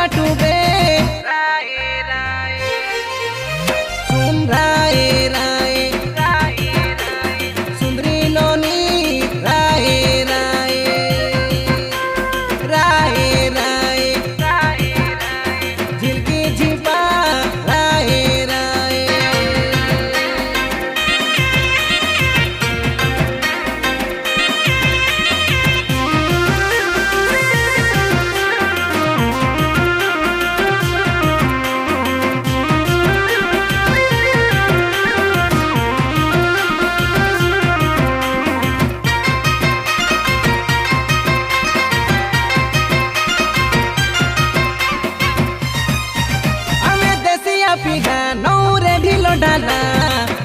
काटुबे सुन राये राये सुंदरी लोनी राये राये राये राये झिलकी झिपा राये राये पिगा नौरे ढिलो डाला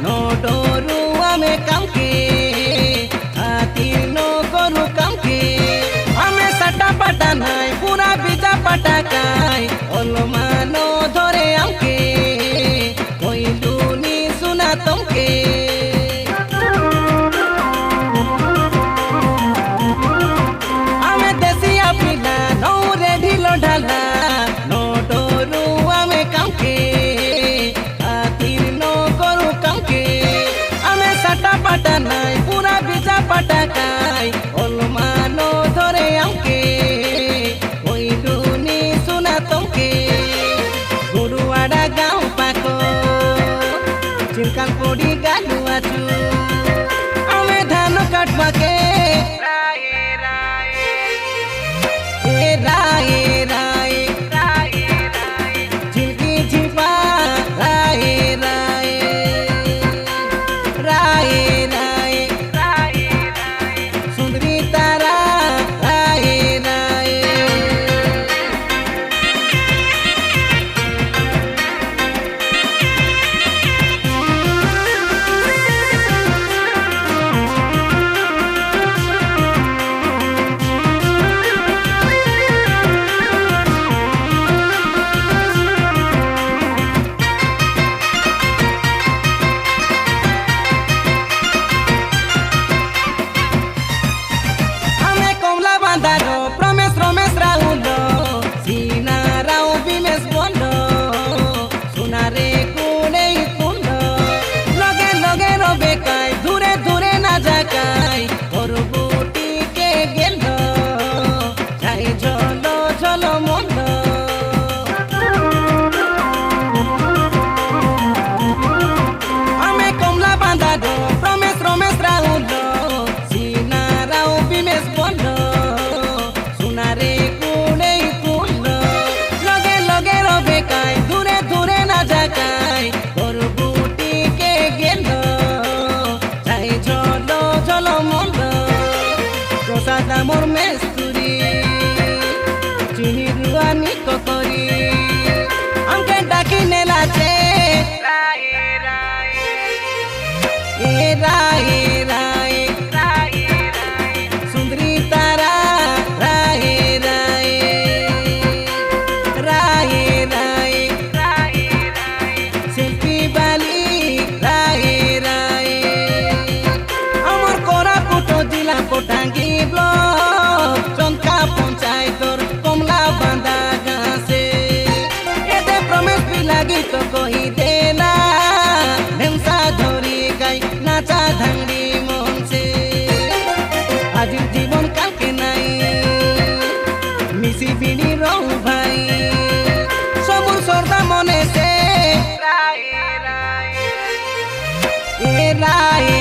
नो डोरू आमे काम के हाथीर नो करू काम के हमें सटा पटा नाई पूरा बीजा पटाकाई ओलमानो धरे आमके कोई लूनी सुना तुमके हमें देसिया पिला नौरे ढिलो डाला नो डोरू आमे काम के पटा नाई पूरा बीजा पटाकाई ओलमानो धरे आमके कोई डूनी सुना तुमके गुरुवाड़ा गाँव पाको चिरकाल पोड़ी गालू आचू हमें धान काटवा के राये राये झिलकी झिपा राये Promes Romes Raundo Sina Rau Bimes Bondo Sunare Kune Ikundo Loge Loge Robe Kai Dure Dure Najakai Orubuti Ke Gendo Chai Jolo Jolo Mondo Ame Komla Bandado Promes Romes Raundo Sina Rau Bimes Bondo रे कुने कुंडो लगे लगे रोबे काय दूरे दूरे ना जाकाय और बूटी के गेंदो चाहे झलो झलो मुंडो प्रसाद मोर मेस्तुरी चिनी रुआनी कोकरी अंके डाकी नेलाचे राये राये सुंदरी तारा Potangi blog Chonka पंचायतर कमला बांधा गासे एते प्रमेश भी लगी तो कोई देना ढेमसा धरी गाई नाचा धंडी मन से आज जीवन काल के नाई मिसी बिनी रहू भाई सबुर सरदा मने से राये